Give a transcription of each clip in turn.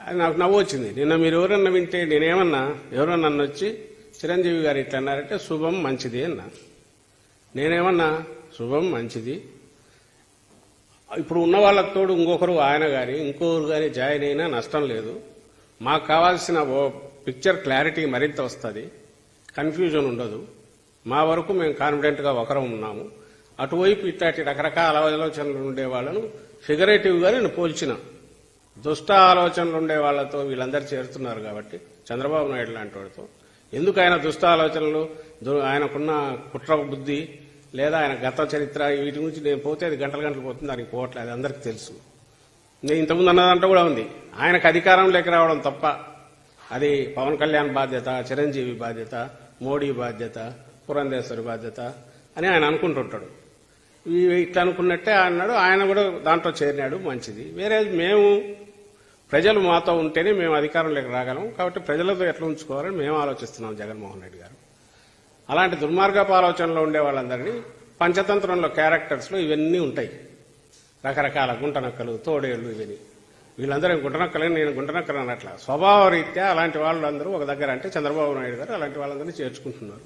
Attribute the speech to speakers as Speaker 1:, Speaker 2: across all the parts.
Speaker 1: అది నాకు నవ్వు వచ్చింది. నిన్న మీరు ఎవరన్నా వింటే నేనేమన్నా, ఎవరన్నా నన్ను వచ్చి చిరంజీవి గారు ఇట్లా అన్నారంటే శుభం మంచిది అన్నా. నేనేమన్నా శుభం మంచిది. ఇప్పుడు ఉన్న వాళ్ళకి తోడు ఇంకొకరు ఆయన కానీ ఇంకొకరు కానీ జాయిన్ అయినా నష్టం లేదు. మాకు కావాల్సిన పిక్చర్ క్లారిటీ మరింత వస్తుంది, కన్ఫ్యూజన్ ఉండదు. మా వరకు మేము కాన్ఫిడెంట్గా ఒకరం ఉన్నాము. అటువైపు ఇట్లాంటి రకరకాల ఆలోచనలు ఉండే వాళ్ళను ఫిగరేటివ్గా నేను పోల్చిన. దుష్ట ఆలోచనలు ఉండే వాళ్ళతో వీళ్ళందరూ చేరుతున్నారు కాబట్టి చంద్రబాబు నాయుడు లాంటి వాడితో ఎందుకు ఆయన దుష్ట ఆలోచనలు, ఆయనకున్న కుట్ర బుద్ధి లేదా ఆయన గత చరిత్ర వీటి గురించి నేను పోతే అది గంటలు గంటలు పోతుంది, దానికి పోవట్లేదు, అది అందరికీ తెలుసు. నేను ఇంతకుముందు అన్నదంటూ కూడా ఉంది. ఆయనకు అధికారంలోకి రావడం తప్ప అది పవన్ కళ్యాణ్ బాధ్యత, చిరంజీవి బాధ్యత, మోడీ బాధ్యత, పురంధేశ్వరి బాధ్యత అని ఆయన అనుకుంటుంటాడు. ఇట్లా అనుకున్నట్టే అన్నాడు. ఆయన కూడా దాంట్లో చేరినాడు, మంచిది. వేరే మేము ప్రజలు మాతో ఉంటేనే మేము అధికారంలోకి రాగలం కాబట్టి ప్రజలతో ఎట్లా ఉంచుకోవాలని మేము ఆలోచిస్తున్నాం జగన్మోహన్ రెడ్డి గారు. అలాంటి దుర్మార్గపు ఆలోచనలో ఉండే వాళ్ళందరినీ పంచతంత్రంలో క్యారెక్టర్స్లో ఇవన్నీ ఉంటాయి. రకరకాల గుంటనక్కలు, తోడేళ్లు, ఇవన్నీ. వీళ్ళందరూ గుంటనక్కలని నేను గుంటనక్కలు అన్నట్ల స్వభావ రీత్యా అలాంటి వాళ్ళందరూ ఒక దగ్గర అంటే చంద్రబాబు నాయుడు గారు అలాంటి వాళ్ళందరినీ చేర్చుకుంటున్నారు.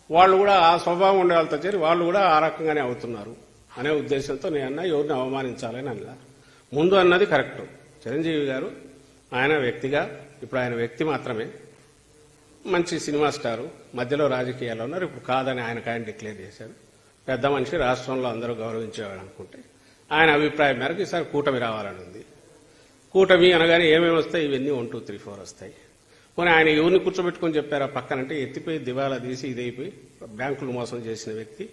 Speaker 1: వాళ్ళు కూడా ఆ స్వభావం ఉండే వాళ్ళతో చేరి వాళ్ళు కూడా ఆ రకంగానే అవుతున్నారు అనే ఉద్దేశంతో నేను ఎవరిని అవమానించాలని అన్నా. ముందు అన్నది కరెక్ట్. చిరంజీవి గారు ఆయన వ్యక్తిగా, ఇప్పుడు ఆయన వ్యక్తి మాత్రమే, మంచి సినిమా స్టారు, మధ్యలో రాజకీయాల్లో ఉన్నారు. ఇప్పుడు కాదని ఆయన డిక్లేర్ చేశారు. పెద్ద మనిషి, రాష్ట్రంలో అందరూ గౌరవించేవాడు అనుకుంటే ఆయన అభిప్రాయం మేరకు ఈసారి కూటమి రావాలని ఉంది. కూటమి అనగానే ఏమేమి వస్తాయి? ఇవన్నీ 1, 2, 3, 4 వస్తాయి. పోనీ ఆయన ఎవరిని కూర్చోబెట్టుకొని చెప్పారా పక్కనంటే ఎత్తిపోయి దివాలా తీసి ఇదైపోయి బ్యాంకులు మోసం చేసిన వ్యక్తి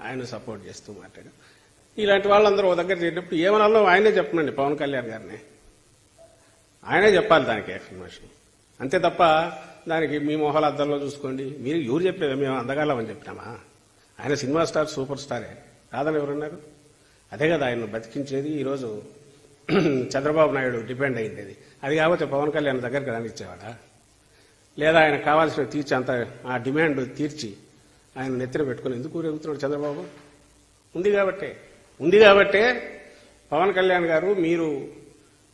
Speaker 1: ఆయన సపోర్ట్ చేస్తూ మాట్లాడారు. ఇలాంటి వాళ్ళందరూ ఒక దగ్గర చేసినప్పుడు ఏమనాలో ఆయనే చెప్పనండి, పవన్ కళ్యాణ్ గారిని ఆయనే చెప్పాలి దానికి ఎక్స్ప్లెనేషన్. అంతే తప్ప దానికి మీ మొహాల అద్దంలో చూసుకోండి మీరు ఎవరు చెప్పలేదు, మేము అందగాళ్ళమని చెప్పినామా? ఆయన సినిమా స్టార్, సూపర్ స్టారే, కాదని ఎవరన్నారు? అదే కదా ఆయన బతికించేది. ఈరోజు చంద్రబాబు నాయుడు డిపెండ్ అయ్యింది. అది కాకపోతే పవన్ కళ్యాణ్ దగ్గరికి రానిచ్చేవాడా? లేదా ఆయన కావాల్సిన తీర్చి అంత ఆ డిమాండ్ తీర్చి ఆయన నెత్తిన పెట్టుకుని ఎందుకు ఊరెగుతున్నాడు చంద్రబాబు? ఉంది కాబట్టే పవన్ కళ్యాణ్ గారు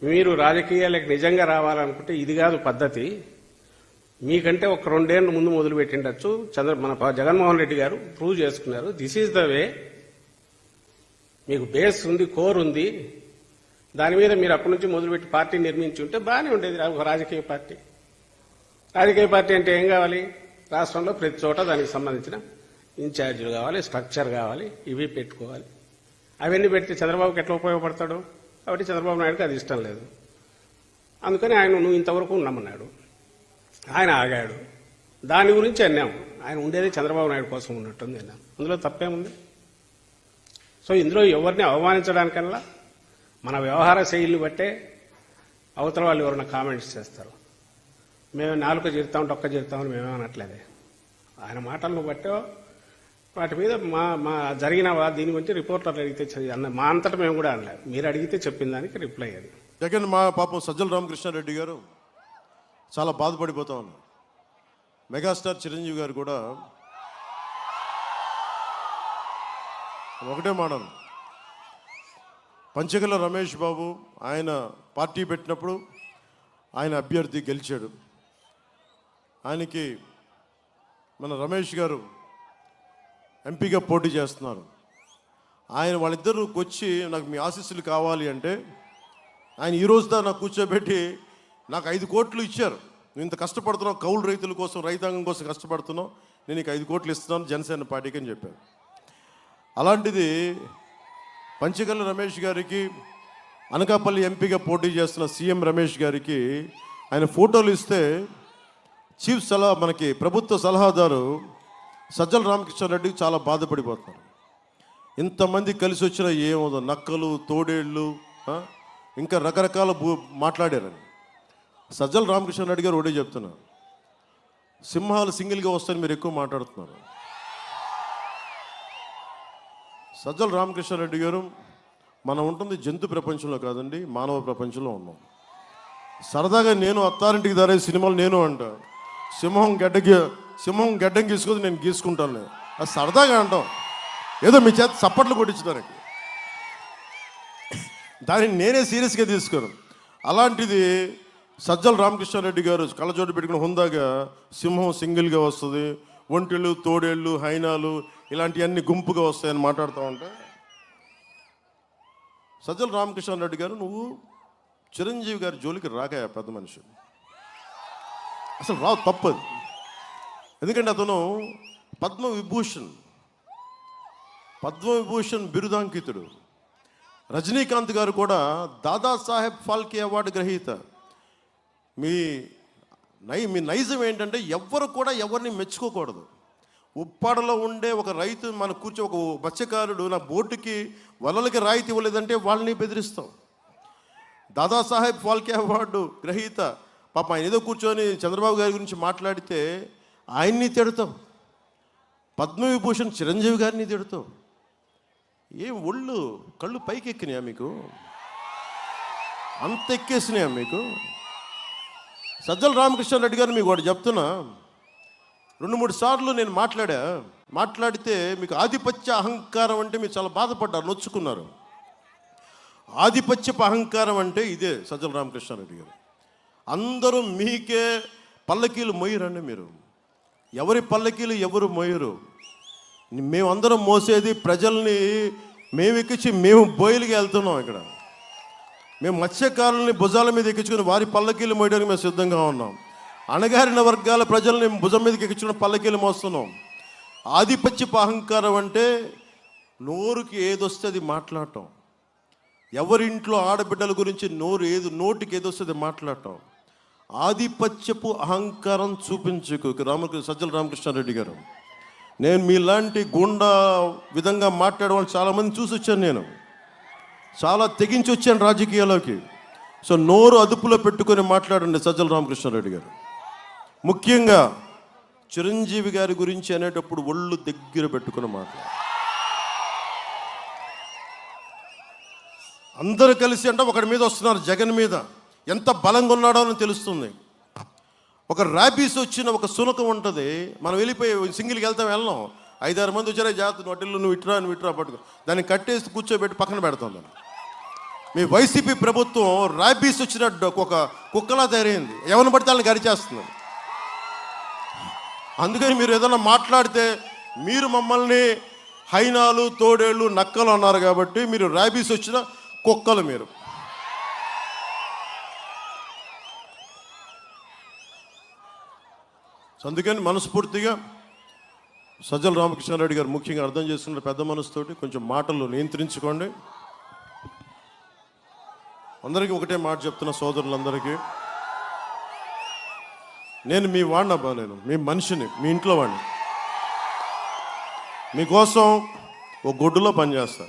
Speaker 1: మీరు రాజకీయాలకు నిజంగా రావాలనుకుంటే ఇది కాదు పద్ధతి. మీకంటే ఒక 2 ఏళ్ల ముందు మొదలు పెట్టిండొచ్చు. మన జగన్మోహన్ రెడ్డి గారు ప్రూవ్ చేసుకున్నారు. This is the way. మీకు బేస్ ఉంది, కోర్ ఉంది. దాని మీద మీరు అప్పటి నుంచి మొదలుపెట్టి పార్టీ నిర్మించి ఉంటే బాగానే ఉండేది. ఒక రాజకీయ పార్టీ అంటే ఏం కావాలి? రాష్ట్రంలో ప్రతి చోట దానికి సంబంధించిన ఇన్ఛార్జీలు కావాలి, స్ట్రక్చర్ కావాలి, ఇవి పెట్టుకోవాలి. అవన్నీ పెడితే చంద్రబాబుకి ఎట్లా ఉపయోగపడతాడు? కాబట్టి చంద్రబాబు నాయుడుకి అది ఇష్టం లేదు. అందుకని ఆయన నువ్వు ఇంతవరకు ఉన్నామన్నాడు. ఆయన ఆగాడు. దాని గురించి అన్నాము. ఆయన ఉండేది చంద్రబాబు నాయుడు కోసం ఉన్నట్టుంది అన్నాం. అందులో తప్పేముంది? సో ఇందులో ఎవరిని అవమానించడానికల్లా మన వ్యవహార శైలిని బట్టే అవతల వాళ్ళు ఎవరైనా కామెంట్స్ చేస్తారు. మేము 4 జీరుతాం, డొక్క జీరుతామని మేమేమనట్లేదే. ఆయన మాటలను బట్టో వాటి మీద మా జరిగిన దీని గురించి రిపోర్టర్లు అడిగితే అన్న మా అంతటా మేము కూడా అనలేదు. మీరు అడిగితే చెప్పిన దానికి రిప్లై అది.
Speaker 2: జగన్ మా పాపం సజ్జల రామకృష్ణారెడ్డి గారు చాలా బాధపడిపోతా ఉన్నారు. మెగాస్టార్ చిరంజీవి గారు కూడా ఒకటే మాట, పంచగల రమేష్ బాబు ఆయన పార్టీ పెట్టినప్పుడు ఆయన అభ్యర్థి గెలిచాడు. ఆయనకి మన రమేష్ గారు ఎంపీగా పోటీ చేస్తున్నారు. ఆయన వాళ్ళిద్దరికి వచ్చి నాకు మీ ఆశీస్సులు కావాలి అంటే ఆయన ఈరోజు దా నాకు కూర్చోబెట్టి నాకు 5 కోట్లు ఇచ్చారు. నువ్వు ఇంత కష్టపడుతున్నావు, కౌలు రైతుల కోసం, రైతాంగం కోసం కష్టపడుతున్నావు, నేను నీకు 5 కోట్లు ఇస్తున్నాను జనసేన పార్టీకి అని చెప్పారు. అలాంటిది పంచగల్ల రమేష్ గారికి, అనకాపల్లి ఎంపీగా పోటీ చేస్తున్న సీఎం రమేష్ గారికి ఆయన ఫోటోలు ఇస్తే చీఫ్ మనకి ప్రభుత్వ సలహాదారు సజ్జల రామకృష్ణారెడ్డికి చాలా బాధపడిపోతున్నారు. ఇంతమంది కలిసి వచ్చిన ఏమో నక్కలు, తోడేళ్ళు, ఇంకా రకరకాల మాట్లాడారని. సజ్జల రామకృష్ణారెడ్డి గారు ఒకటే చెప్తున్నారు, సింహాలు సింగిల్గా వస్తాయని మీరు ఎక్కువ మాట్లాడుతున్నారు. సజ్జల రామకృష్ణారెడ్డి గారు, మనం ఉంటుంది జంతు ప్రపంచంలో కాదండి, మానవ ప్రపంచంలో ఉన్నాం. సరదాగా నేను అత్తారింటికి దారే సినిమాలు నేను అంట, సింహం గడ్డం గీసుకొని నేను గీసుకుంటాను, అది సరదాగా అంటాం, ఏదో మీ చేత చప్పట్లు కొట్టించడానికి. దాన్ని నేనే సీరియస్గా తీసుకోను. అలాంటిది సజ్జల రామకృష్ణారెడ్డి గారు కళ్ళజోడు పెట్టుకుని హుందాగా సింహం సింగిల్గా వస్తుంది, ఒంటెలు తోడేళ్ళు హైనాలు ఇలాంటివన్నీ గుంపుగా వస్తాయని మాట్లాడుతూ ఉంటే, సజ్జల రామకృష్ణారెడ్డి గారు నువ్వు చిరంజీవి గారి జోలికి రాకాయ పెద్ద మనిషి, అసలు రావు, తప్పదు. ఎందుకంటే అతను పద్మవిభూషణ్ బిరుదాంకితుడు. రజనీకాంత్ గారు కూడా దాదాసాహెబ్ ఫాల్కే అవార్డు గ్రహీత. మీ నైజం ఏంటంటే ఎవ్వరు కూడా ఎవరిని మెచ్చుకోకూడదు. ఉప్పాడలో ఉండే ఒక రైతు మన ఒక మత్స్యకారుడు నా బోటుకి వలలకి రాయితీ ఇవ్వలేదంటే వాళ్ళని బెదిరిస్తాం. దాదాసాహెబ్ ఫాల్కే అవార్డు గ్రహీత పాప ఆయన ఏదో కూర్చొని చంద్రబాబు గారి గురించి మాట్లాడితే ఆయన్ని తిడతాం. పద్మవిభూషణ్ చిరంజీవి గారిని తిడతాం. ఏం ఒళ్ళు కళ్ళు పైకి ఎక్కినాయా మీకు? అంత ఎక్కేసినాయా మీకు? సజ్జల రామకృష్ణారెడ్డి గారు మీకు ఒకటి చెప్తున్నా, 2-3 సార్లు నేను మాట్లాడితే మీకు ఆధిపత్య అహంకారం అంటే మీరు చాలా బాధపడ్డారు, నొచ్చుకున్నారు. ఆధిపత్యపు అహంకారం అంటే ఇదే సజ్జల రామకృష్ణారెడ్డి గారు. అందరూ మీకే పల్లకీలు మోయరండి. మీరు ఎవరి పల్లకీలు ఎవరు మోయరు. మేమందరం మోసేది ప్రజల్ని, మేము ఎక్కించి మేము బోయిలకి వెళ్తున్నాం. ఇక్కడ మేము మత్స్యకారులని భుజాల మీద ఎక్కించుకుని వారి పల్లకీలు మోయడానికి మేము సిద్ధంగా ఉన్నాం. అణగారిన వర్గాల ప్రజల్ని భుజం మీదకి ఎక్కించుకుని పల్లకీలు మోస్తున్నాం. ఆధిపత్యపు అహంకారం అంటే నోరుకి ఏదొస్తే అది మాట్లాడటం. ఎవరింట్లో ఆడబిడ్డల గురించి నోటికి ఏదొస్తుంది మాట్లాడటం. ఆధిపత్యపు అహంకారం చూపించుకు సజ్జల రామకృష్ణారెడ్డి గారు. నేను మీలాంటి గుండా విధంగా మాట్లాడే వాళ్ళు చాలామంది చూసి వచ్చాను. నేను చాలా తెగించి వచ్చాను రాజకీయాల్లోకి. సో నోరు అదుపులో పెట్టుకొని మాట్లాడండి సజ్జల రామకృష్ణారెడ్డి గారు. ముఖ్యంగా చిరంజీవి గారి గురించి అనేటప్పుడు ఒళ్ళు దగ్గర పెట్టుకుని మాట్లాడు. అందరూ కలిసి అంటే ఒకడి మీద వస్తున్నారు, జగన్ మీద. ఎంత బలంగా ఉన్నాడో అని తెలుస్తుంది. ఒక ర్యాబీస్ వచ్చిన ఒక సునకం ఉంటుంది, మనం వెళ్ళిపోయి సింగిల్కి వెళ్ళాం, 5-6 మంది వచ్చారే జాగ్రత్త నోటిల్లు నువ్వు ఇట్రా పట్టుకో, దాన్ని కట్టేసి కూర్చోబెట్టి పక్కన పెడతాం. దాన్ని మీ వైసీపీ ప్రభుత్వం ర్యాబీస్ వచ్చిన ఒక కుక్కలా తయారైంది, ఎవరిని పడితే వాళ్ళని గరిచేస్తుంది. అందుకని మీరు ఏదైనా మాట్లాడితే మీరు మమ్మల్ని హైనాలు తోడేళ్ళు నక్కలు అన్నారు కాబట్టి మీరు ర్యాబీస్ వచ్చిన కుక్కలు మీరు. అందుకని మనస్ఫూర్తిగా సజ్జల రామకృష్ణారెడ్డి గారు ముఖ్యంగా అర్థం చేసుకున్న పెద్ద మనసుతోటి కొంచెం మాటలు నియంత్రించుకోండి. అందరికీ ఒకటే మాట చెప్తున్న సోదరులందరికీ, నేను మీ వాడినబ్బా, నేను మీ మనిషిని, మీ ఇంట్లో వాడిని. మీకోసం ఓ గొడ్డులో పనిచేస్తా.